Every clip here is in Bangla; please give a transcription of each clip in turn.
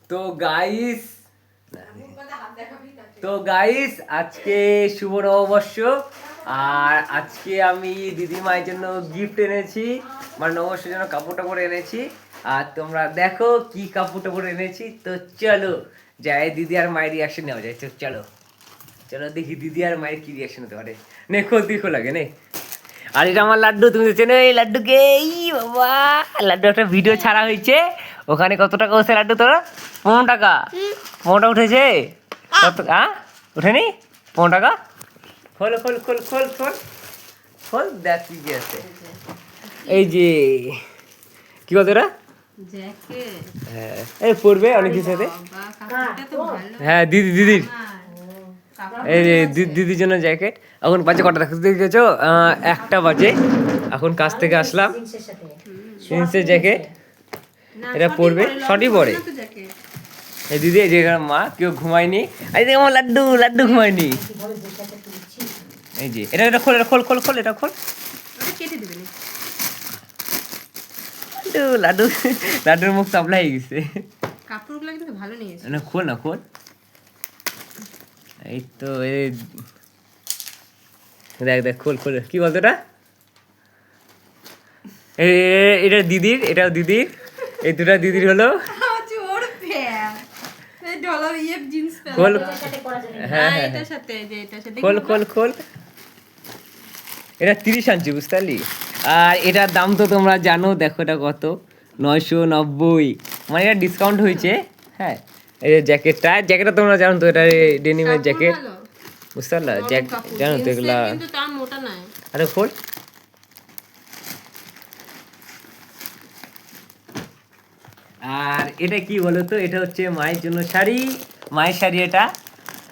তো গাইস আজকে শুভ নববর্ষ। আর আজকে আমি দিদিমায়ের জন্য গিফট এনেছি, মানে নববর্ষের জন্য কাপড় টাপড় এনেছি। আর তোমরা দেখো কি কাপড় টাপড় এনেছি। তো চলো যাই দিদি আর মায়ের রিয়াকশন নেওয়া যায়। তো চলো চলো দেখি দিদি আর মায়ের কি রিয়াকশন হতে পারে। নে খোল তুই খোল আগে নে। আর এটা আমার লাড্ডু, তুমি চেনো এই লাড্ডুকে? এই বাবা, লাড্ডু একটা ভিডিও ছাড়া হয়েছে, ওখানে কত টাকা হচ্ছে লাড্ডু তোর? 15 টাকা। 15 টাকা উঠেছে? কত? হ্যাঁ উঠেনি 15 টাকা? খোল খোল খোল খোল খোল খোল, দেখ কি কি আছে। এই যে কি বলতো এটা? হ্যাঁ এই পড়বে অনেক কিছু আছে। হ্যাঁ দিদি দিদির, এই যে দিদির জন্য জ্যাকেট। এখন বাজে কটা দেখেছো? 1টা বাজে। এখন কাজ থেকে আসলাম, জিন্সের জ্যাকেট এটা পরবে, শর্টই পরে। এই দিদি এই যে মা কেউ ঘুমায়নি, এই যে আমার লাড্ডু লাড্ডু ঘুমায়নি। এই যে এটা এটা খোল, এটা খোল খোল খোল, এটা খোল। লাড্ডু লাড্ডুর মুখ চাপলা হয়ে গেছে। কাপড়গুলো কিন্তু ভালো নিয়েছে। না খোল না খোল। এই তো এই দেখ দেখ খোল খোল, কি বলতো এটা? এটা দিদির, এটাও দিদির, এই দুটা দিদির হলো। খোল, হ্যাঁ হ্যাঁ খোল খোল খোল। এটা 30 আনছি, বুঝতে পারলি? আর এটার দাম তো তোমরা জানো, দেখো এটা কত, 990, মানে এটা ডিসকাউন্ট হয়েছে। হ্যাঁ এই যে জ্যাকেটটা তোমরা জানো তো, এটা ডেনিমের জ্যাকেট, বুঝতে পারলা? জানো তো এগুলা। আরে খোল। আর এটা কি বলো তো? এটা হচ্ছে মায়ের জন্য শাড়ি, মায়ের শাড়ি এটা।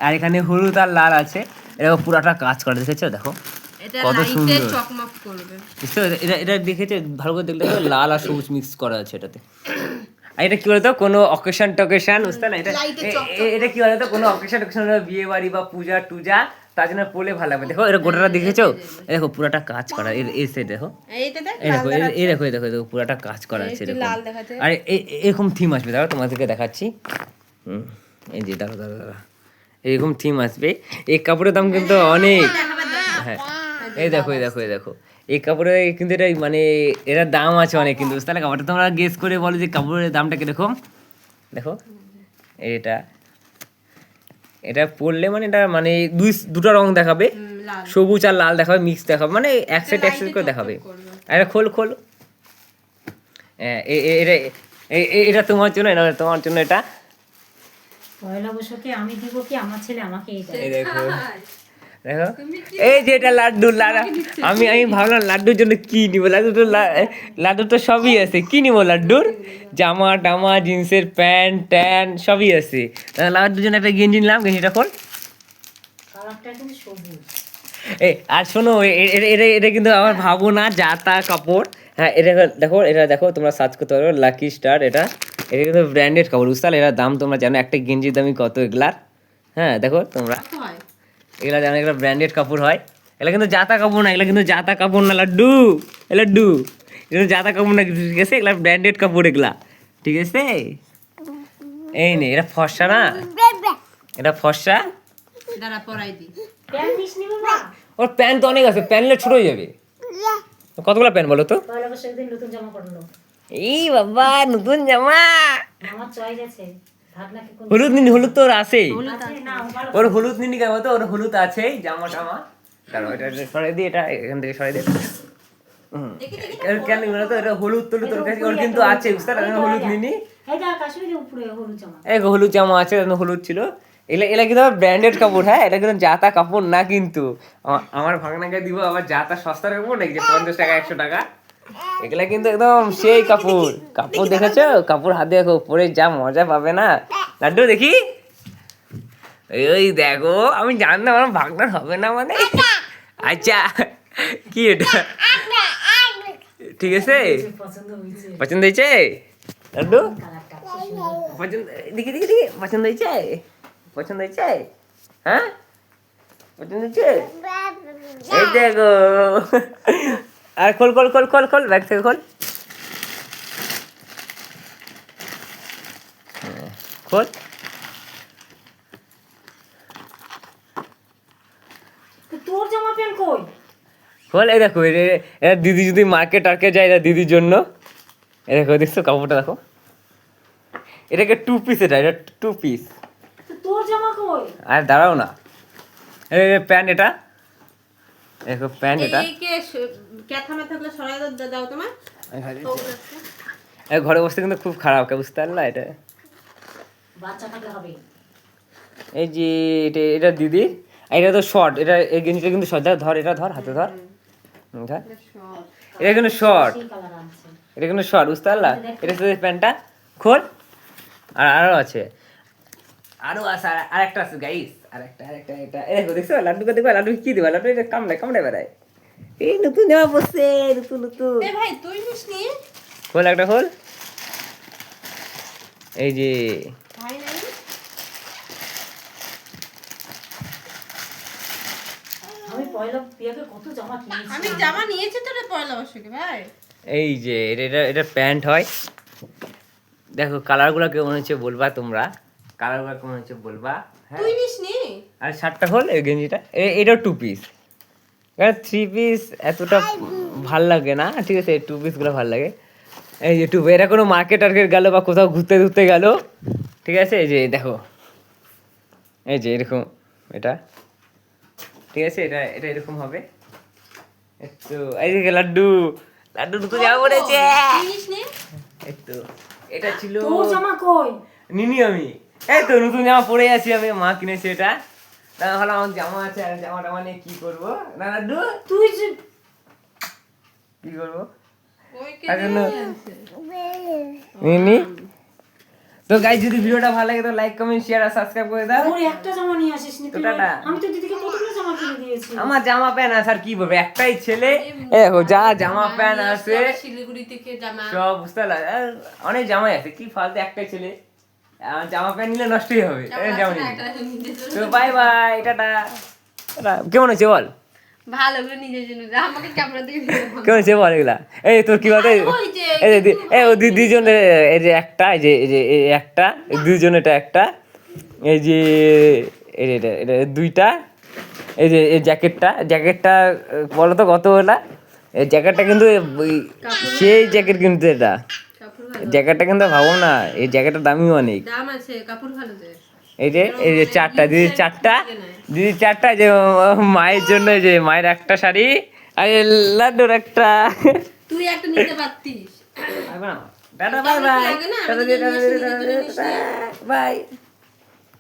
আর এখানে হলুদ আর লাল আছে, এটা পুরাটা কাজ করে, দেখেছো? দেখো কত সুন্দর চকমক করবে। এটা এটা দেখেছো ভালো করে দেখলে তো, লাল আর সবুজ মিক্স করা আছে এটাতে। আর এটা কি বলতো, কোনো অকেশন টকেশন, বুঝতে না? এটা কি বলতো, কোনো অকেশন টকেশন, বিয়ে বাড়ি বা পূজা টুজা, তার জন্য পরলে ভালো লাগবে। দেখো এটা গোটাটা দেখেছো? দেখো পুরাটা কাজ করা, এই সাইড দেখো, এই দেখো এই দেখো এই দেখো দেখো পুরাটা কাজ করা আছে এরকম। আর এরকম থিম আসবে, দেখো তোমাদেরকে দেখাচ্ছি। এই যে দাঁড়া দাঁড়া দাঁড়া, এরকম থিম আসবে। এই কাপড়ের দাম কিন্তু অনেক। হ্যাঁ এই দেখো এই দেখো এই দেখো, এই কাপড়ের কিন্তু এটা মানে এটার দাম আছে অনেক কিন্তু, বুঝতে পারলে? কাপড়টা তোমরা গেস করে বলো যে কাপড়ের দামটা কিরকম। দেখো এটা, এটা পরলে মানে এটা মানে দুটো রং দেখাবে, সবুজ আর লাল দেখাবে, মিক্স দেখাবে, মানে এক সেট করে দেখাবে। আর এটা খোল খোল। এটা এটা তোমার জন্য, এটা তোমার জন্য। এটা পয়লা বৈশাখে আমি দিব কি আমার ছেলে আমাকে এই দেয়। এই দেখো দেখো, এই যে এটা লাড্ডু, আমি ভাবলাম লাড্ডুর জন্য কি নিবো, লাড্ডু তো সবই আছে, কি নিবো লাড্ডুর? জামা টামা, জিন্সের প্যান্ট ট্যান্ট সবই আছে। লাড্ডুর জন্য একটা গেঞ্জি নিলাম, গেঞ্জিটা খোল। কালারটা কিন্তু সবুজ। আর শোনো, এটা কিন্তু আমার ভাবো না যাতা কাপড়। হ্যাঁ এটা দেখো, এটা দেখো তোমরা সার্চ করতে পারো, লাকি স্টার। এটা কিন্তু ব্র্যান্ডেড কাপড়, বুঝতে পারলে? এটার দাম তোমরা জানো, একটা গেঞ্জির দামই কত এগুলার। হ্যাঁ দেখো তোমরা, এগুলা জানো, এগুলো ব্র্যান্ডেড কাপড় হয়। এগুলো কিন্তু জাতা কাপড় না, এগুলো কিন্তু জাতা কাপড় না লাড্ডু, লাড্ডু এগুলো জাতা কাপড় না, ঠিক আছে? এগুলা ব্র্যান্ডেড কাপড় এগুলা, ঠিক আছে? এই নে, এটা ফর্সা না, এটা ফর্সা। ওর প্যান্ট তো অনেক আছে, প্যান্ট ছোট হয়ে যাবে। কতগুলো প্যান্ট বলো তো? পয়লা বৈশাখের দিন নতুন জামা পরলো। এই বাবা নতুন জামা, আমার চয়েস আছে। ভাবনা কি কোন হলুদ নিনি, হলুদ তো ওর আছেই। আছে না ভালো। ওর হলুদ নিনি কেমন তো, ওর হলুদ আছেই জামা টামা। দাঁড়াও এটা সরাই দিই, এটা এখান থেকে সরাই দিই। কেন বলো তো, এটা হলুদ টলুদ তোর কাছে ওর কিন্তু আছে, বুঝতে পারলে? হলুদ নিনি, এই যা কাশ্মীরি উপরে হলুদ জামা। এই হলুদ জামা আছে, হলুদ ছিল। এলা কিন্তু ব্র্যান্ডেড কাপড়। হ্যাঁ এটা কিন্তু জাতা কাপড় না কিন্তু। আমার ভাগনাকে দিব আবার জাতা সস্তার কাপড় নাকি, যে 50 টাকা 100 টাকা। এগুলা কিন্তু একদম সেই কাপড়। কাপড় দেখেছো? কাপড় হাতে দেখো, পরে যা মজা পাবে না। লাড্ডু দেখি, ওই দেখো, আমি জানতাম আমার ভাগনার হবে না মানে। আচ্ছা কি এটা, ঠিক আছে? পছন্দ হয়েছে পছন্দ হয়েছে লাড্ডু? কালারটা। পছন্দ, দেখি দেখি দেখি, পছন্দ হয়েছে? পছন্দ হয়েছে? হ্যাঁ পছন্দ হয়েছে? এই দেখো। আর খোল খোল খোল খোল খোল, ব্যাগ থেকে খোল। খোল। তো তোর জামা প্যান্ট কই? খোল। এই দেখো এটা দিদি যদি মার্কেট টার্কেট যায়, এটা দিদির জন্য। এই দেখো, দেখছো কাপড়টা দেখো, এটাকে 2 পিস, এটা 2 পিস। তো তোর জামা কই? আর দাঁড়াও না, এই প্যান্ট, এটা দেখো প্যান্ট, এটা এইকে ক্যাথা ম্যাথাগুলো সরাই দাও তোমার। এই ঘরে বসতে কিন্তু খুব খারাপ, কে বুঝতে পারলা? এটা বাচ্চা থাকলে হবে। এই যে এটা দিদি, আর এটা তো শর্ট, এটা এই গেঞ্জিটা কিন্তু শর্ট। ধর, এটা ধর, হাতে ধর, ধর। এটা কিন্তু শর্ট, সেই কালার আছে। এটা কিন্তু শর্ট, বুঝতে পারলা? এটা শুধু প্যান্টটা খোল। আর আরো আছে, আরো আছে, আর একটা আছে গাইস, আরেকটা এটা। এই দেখো, দেখছো লাড্ডুকে? দেখো লাড্ডু কি দিবা, লাড্ডু এটা কামড়ে বেড়ায়। এই নতুন জামা পরছে, নতুন। এ ভাই তুই নিসনি? খোল, একটা খোল। এই যে ভাই নাই? আমি পয়লা বিয়াকে কত জামা কিনেছি। আমি জামা নিয়েছি তো রে পয়লা বৈশাখে ভাই। এই যে এটা প্যান্ট হয়। দেখো কালারগুলো কেমন হচ্ছে বলবা তোমরা, কালারগুলো কেমন হচ্ছে বলবা। হ্যাঁ, তুই নিসনি? আর শার্টটা খোল, এই গেঞ্জিটা, এটাও 2 পিস। এবার 3 পিস এতটা ভাল লাগে না, ঠিক আছে? 2 পিসগুলো ভাল লাগে। এই যে 2, এরা কোনো মার্কেট টার্কেট গেল বা কোথাও ঘুরতে গেল, ঠিক আছে? এই যে দেখো, এই যে এরকম, এটা ঠিক আছে, এটা এরকম হবে। একটু এই যে লাড্ডু নতুন জামা পড়েছে। তুই নিসনি? একটু এটা ছিল তোর জামা কই? নিনি আমি, এই তো নতুন জামা পরে আছি আমি, মা কিনেছে এটা। তা ভালো, আমার জামা আছে, আর জামাটা নিয়ে কি করবো? না লাড্ডু, তুই যে কি করবো? ওই কে তার জন্য নিয়েছে? নিনি। তো গাইস, যদি ভিডিওটা ভালো লাগে তো লাইক, কমেন্ট, শেয়ার আর সাবস্ক্রাইব করে দাও। তোর একটা জামা নিয়ে আসিসনি তো তুই। টাটা। আমি তো দিদিকে কতগুলো জামা কিনে দিয়েছি। আমার জামা প্যান্ট আছে, আর কি বলবো, একটাই ছেলে। এই দেখো যা জামা প্যান্ট আছে শিলিগুড়ি থেকে জামা। সব, বুঝতে পারলা? আর অনেক জামাই আছে, কি ফালতু একটাই ছেলে, আর জামা প্যান্ট নিলে নষ্টই হবে। জামা নিলে। তো বাই বাই, টাটা। কেমন হয়েছে বল? ভালো করে নিজের জন্য আমাকে ক্যামেরা দিয়ে কেমন হয়েছে বল এগুলা? এই তোর কি বলতে, ওই যে এই যে ও দুজনের, এই যে একটা, এই একটা, এই দুইজন, এটা একটা, এই যে এটা 2টা, এই যে এই জ্যাকেটটা বলো তো কত হলা? এই জ্যাকেটটা কিন্তু সেই জ্যাকেট, কিন্তু এটা কাপড় ভালো, জ্যাকেটটা কিন্তু ভাবো না, এই জ্যাকেটের দামই অনেক। দাম আছে, কাপড় ভালো দে। এই যে 4টা, দিদির 4টা, যে মায়ের জন্য, যে মায়ের একটা শাড়ি, আর এই লাড্ডুর একটা। তুই একটা নিতে পারতিস। টাটা, বাই বাই, লাগে না, আমি নিজে নিয়ে আসি, নিজের জন্য নিস নি। বাই।